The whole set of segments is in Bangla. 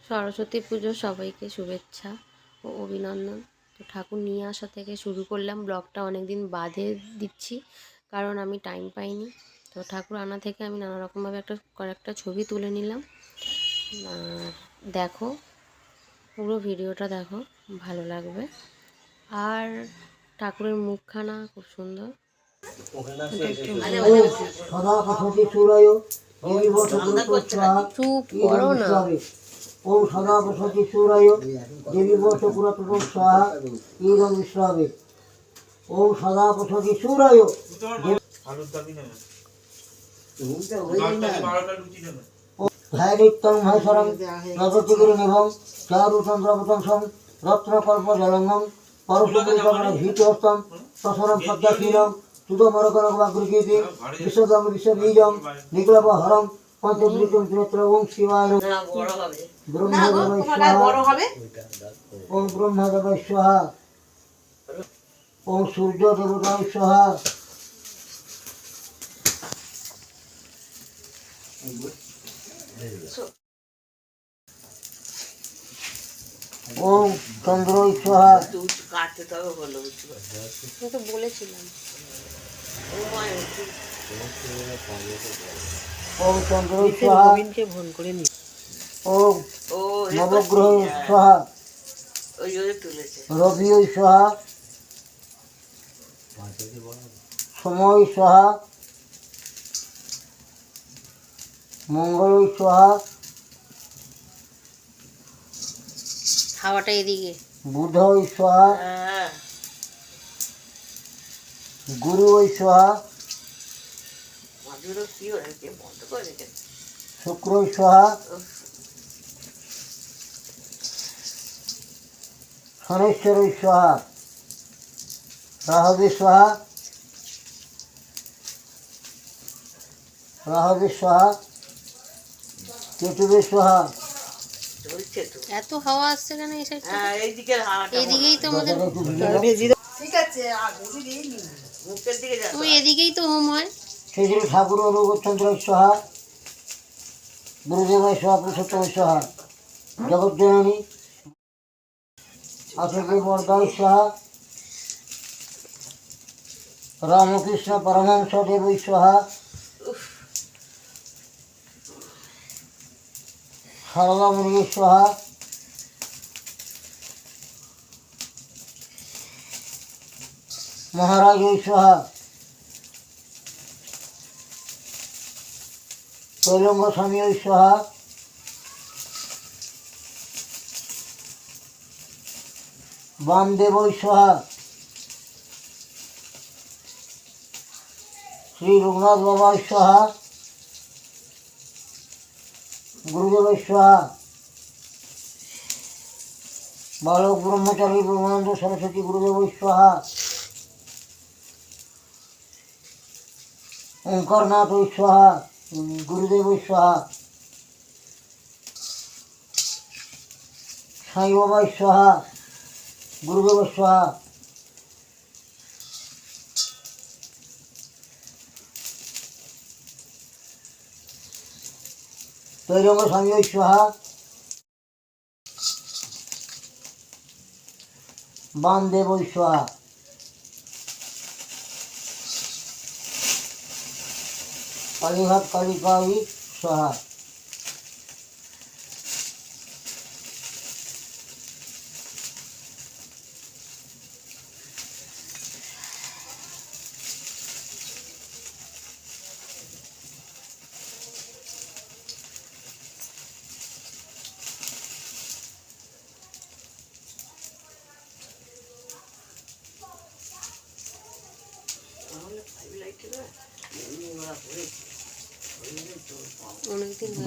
সরস্বতী পুজো সবাইকে শুভেচ্ছা ও অভিনন্দন। তো ঠাকুর নিয়ে আসা থেকে শুরু করলাম, ব্লগটা অনেক দিন বাদে দিচ্ছি কারণ আমি টাইম পাইনি। তো ঠাকুর আনা থেকে আমি নানা রকমভাবে কয়েকটা ছবি তুলে নিলাম। আর দেখো, পুরো ভিডিওটা দেখো, ভালো লাগবে। আর ঠাকুরের মুখখানা খুব সুন্দর। চুপ করো না। ওম সদা বসতি সূরায় দেবী বসপুরতম স্বাহা ঈদং বিশ্রাবে। ওম সদা বসতি সূরায় ধ্যায়িত্তং মহেশ্বরং নবতিগিরিনিভং চারুচন্দ্রপতংসং রত্নকল্প জলঙ্গং পরশুপুরিকমণ ভীতহস্তং প্রসরং পদ্মশীলং সুদমরকরকবাগৃহীতি বিশ্বদং বিশ্ববীজং নিগ্লবহরং পঞ্চবৃতং ত্রিনেত্র। ওম শিবায় ব্রহ্মদেবায় স্বাহা। ওম ব্রহ্মদেবায় স্বাহা। ওম সূর্য দেবতায় স্বাহা। ওম চন্দ্রই স্বাহা। তো বলেছিলাম ওম চন্দ্রই স্বাহা। ফোন করে নি। ওম নবগ্রহ স্বাহা। রবি স্বাহা। সময় স্বাহা। মঙ্গল স্বাহা। হাওয়াটা এদিকে। বুধ স্বাহা। গুরু স্বাহা। শুক্র স্বাহা। শনেশ্বর স্বাহা। রাহবে স্বাহা। রাহবে স্বাহা। কেতুবে স্বাহা। এত হাওয়া আসছে কেন এই সাইডটা? এদিকেই তো আমাদের, ওই এদিকেই তো হোম হয়। সেই জন্য ঠাকুর অনুগচন্দ্র স্বাহা। গুরুদেবায় স্বাহা। পুরুষোত্তম স্বাহা। জগজ্জননী আচার্য বরদায় স্বাহা। রামকৃষ্ণ পরমহংস দেব স্বাহা। সারদামণি স্বাহা। মহারাজ স্বাহা। কৈলঙ্গ স্বামী স্বাহা। বামদেব স্বাহা। শ্রী রঘুনাথ বাবা স্বাহা। গুরুদেব স্বাহা। বালক ব্রহ্মচারী ব্রহ্মানন্দ সরস্বতী গুরুদেব স্বাহা। ওঙ্কারনাথ স্বাহা। গুরুদেব স্বাহা। সাই বাবা স্বাহা। গুরুদেব স্বাহা। তৈরঙ্গ স্বামী স্বাহা। বামদেব স্বাহা। কালীঘাট কালিকাই স্বাহা।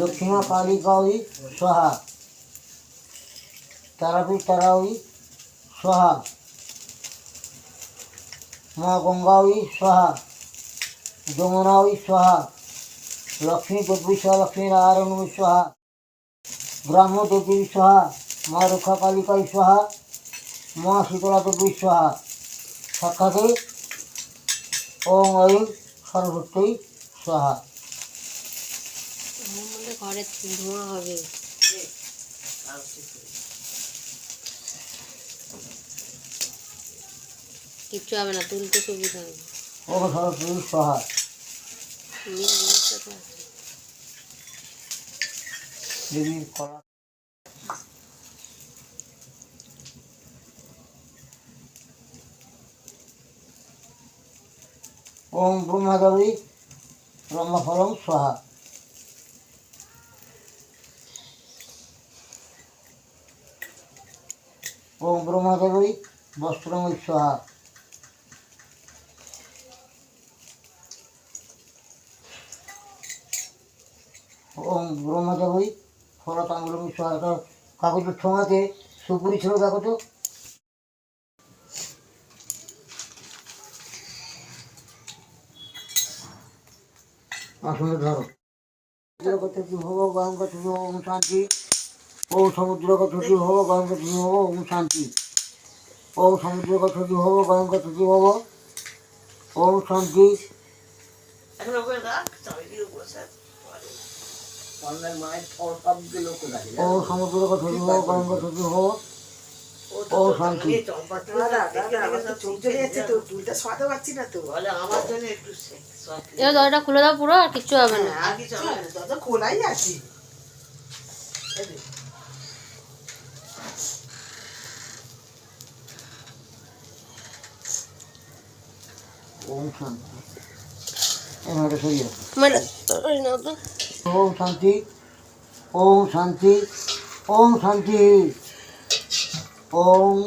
দক্ষিণা কালিকাই স্বাহা। তারাপীঠ তারাই স্বাহা। মা গঙ্গাই স্বাহা। যমুনাই স্বাহা। লক্ষ্মী দেবী স্বাহা। লক্ষ্মী নারায়ণ স্বাহা। গ্রাম্য দেবী স্বাহা। মা রক্ষা কালিকাই স্বাহা। মা শীতলা দেবী স্বাহা। সাক্ষাতে ওম ঐং সরস্বতী স্বাহা। ঘরে ধোঁয়া হবে। কিচ্ছু হবে না, তুলতে সুবিধা হবে। ওম সরস্বতী স্বাহা। জিনিসটা তো আছে। দেবীর কলা। ওম ব্রহ্মাদেবী ব্রহ্মফলং স্বাহা। ওম ব্রহ্মাদেবী বস্ত্রময়ী স্বাহা। ওম ব্রহ্মাদেবী ফলতাঙ্গুলমী স্বাহা। একটা কাগজের ঠোঙাতে সুপুরি ছিল, দেখো তো। আসলে ধরো জগৎপতি ভব গঙ্গতি ওম শান্তি। ওম সমুদ্রগতি ভব গঙ্গতি ভব ওম শান্তি। ওম সমুদ্রগতি ভব গঙ্গতি ভব ওম শান্তি। ওম সমুদ্রগতি ভব গঙ্গতি ভব ওম শান্তি। এবার দরজাটা খুলে দাও পুরো, আর কিচ্ছু হবে না। খোলাই আছে। ওম শান্তি। এবার সরিয়ে দাও। মানে ওই নাও তো। ওম শান্তি। ওম শান্তি। ওম শান্তি। ওম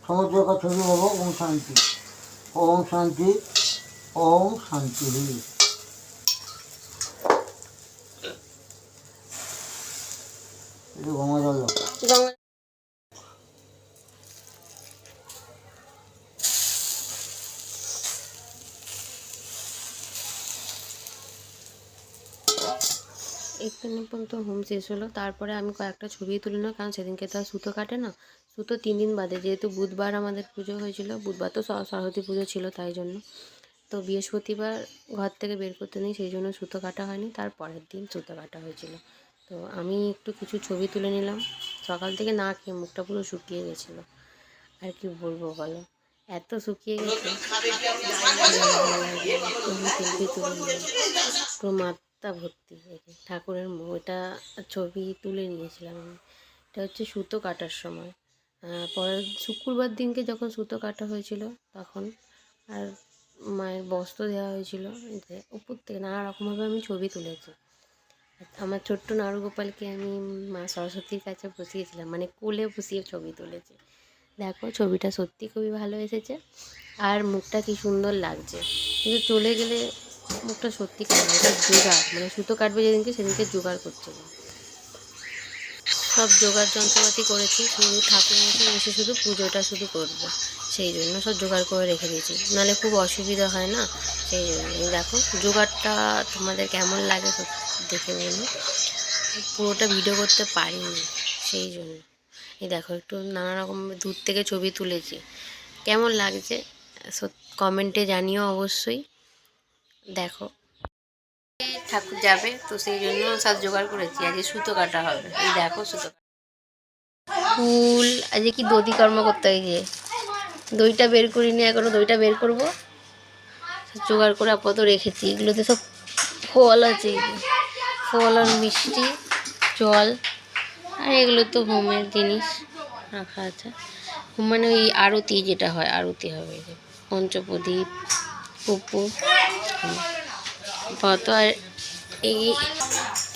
সমুদ্রগতি ভব ওম শান্তি। ওম শান্তি। ওম শান্তি। একটু গঙ্গা জল দাও। গঙ্গা এখানে পর্যন্ত হোম শেষ হলো। তারপরে আমি কয়েকটা ছবি তুলে নিলাম, কারণ সেদিনকে তো আর সুতো কাটে না। সুতো 3 দিন বাদে, যেহেতু বুধবার আমাদের পুজো হয়েছিল, বুধবার তো সরস্বতী পুজো ছিল, তাই জন্য। তো বৃহস্পতিবার ঘর থেকে বের করতে নেই, সেই জন্য সুতো কাটা হয়নি। তার পরের দিন সুতো কাটা হয়েছিল। তো আমি একটু কিছু ছবি তুলে নিলাম। সকাল থেকে না খেয়ে মুখটা পুরো শুকিয়ে গেছিলো। আর কি বলবো বলো, এত শুকিয়ে গেছে। সেলফি তুলে নিলাম, পুরো মাথা ভর্তি হয়েছে ঠাকুরের ওইটা ছবি তুলে নিয়েছিলাম আমি। এটা হচ্ছে সুতো কাটার সময়, পরের শুক্রবার দিনকে যখন সুতো কাটা হয়েছিল তখন। আর মায়ের বস্ত্র দেওয়া হয়েছিল, উপর থেকে নানা রকমভাবে আমি ছবি তুলেছি। আমার ছোট্ট নারুগোপালকে আমি মা সরস্বতীর কাছে বসিয়েছিলাম, মানে কোলে বসিয়ে ছবি তুলেছি। দেখো ছবিটা সত্যি খুবই ভালো এসেছে, আর মুখটা কি সুন্দর লাগছে। কিন্তু চলে গেলে মুখটা সত্যি কেমন, এটা জোগাড়, মানে সুতো কাটবে যেদিনকে সেদিনকে জোগাড় করছিল। সব জোগাড় যন্ত্রপাতি করেছি, শুধু ঠাকুর মশাই এসে শুধু পুজোটা শুধু করবে, সেই জন্য সব জোগাড় করে রেখে দিয়েছি, নাহলে খুব অসুবিধা হয় না। সেই জন্য দেখো জোগাড়টা তোমাদের কেমন লাগে দেখে বলো। পুরোটা ভিডিও করতে পারিনি, সেই জন্য। এই দেখো একটু নানা রকম দূর থেকে ছবি তুলেছি, কেমন লাগছে কমেন্টে জানিও অবশ্যই। দেখো ঠাকুর যাবে তো সেই জন্য সব জোগাড় করেছি, আজকে সুতো কাটা হবে। এই দেখো সুতো ফুল, আজকে কি দধি কর্ম করতে হয়েছে, দইটা বের করিনি এখনো, দইটা বের করবো। জোগাড় করে আপাতত রেখেছি, এগুলোতে সব ফল আছে, ফল আর মিষ্টি, জল, আর এগুলো তো হোমের জিনিস রাখা আছে। মানে ওই আরতি যেটা হয়, আরতি হবে, পঞ্চপ্রদীপ, কর্পূর, কত। আর এই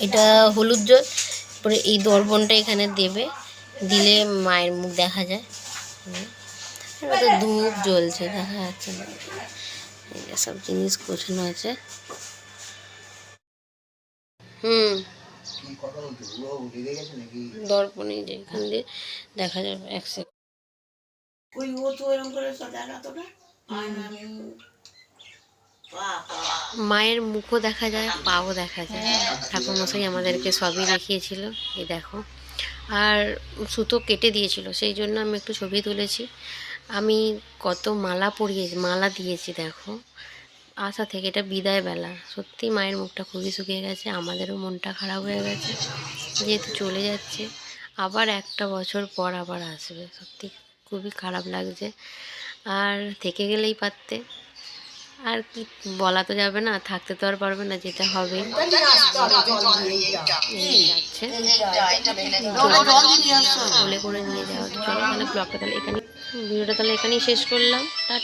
এটা হলুদ জল, পরে এই দর্পণটা এখানে দেবে, দিলে মায়ের মুখ দেখা যায়। তো ধূপ জ্বলছে, দেখা যাচ্ছে না, সব জিনিস গোছানো আছে। দর্পণে যে এখান দিয়ে দেখা যাবে, এক সেকেন্ড। মায়ের মুখও দেখা যায়, পাও দেখা যায়। ঠাকুরমশাই আমাদেরকে সবই দেখিয়েছিল, এই দেখো। আর সুতো কেটে দিয়েছিল, সেই জন্য আমি একটু ছবি তুলেছি। আমি কত মালা পরিয়েছি, মালা দিয়েছি দেখো আসা থেকে। এটা বিদায় বেলা, সত্যি মায়ের মুখটা খুবই শুকিয়ে গেছে, আমাদেরও মনটা খারাপ হয়ে গেছে যেহেতু চলে যাচ্ছে। আবার একটা বছর পর আবার আসবে। সত্যি খুবই খারাপ লাগছে। আর থেকে গেলেই পারতে। আর কি বলা তো যাবে না, থাকতে তো আর পারবে না, যেতে হবে। যাচ্ছে বলে করে নিয়ে যাওয়া। তো চলো তাহলে ব্লগটা তাহলে এখানে, ভিডিওটা তাহলে এখানেই শেষ করলাম। টাটা।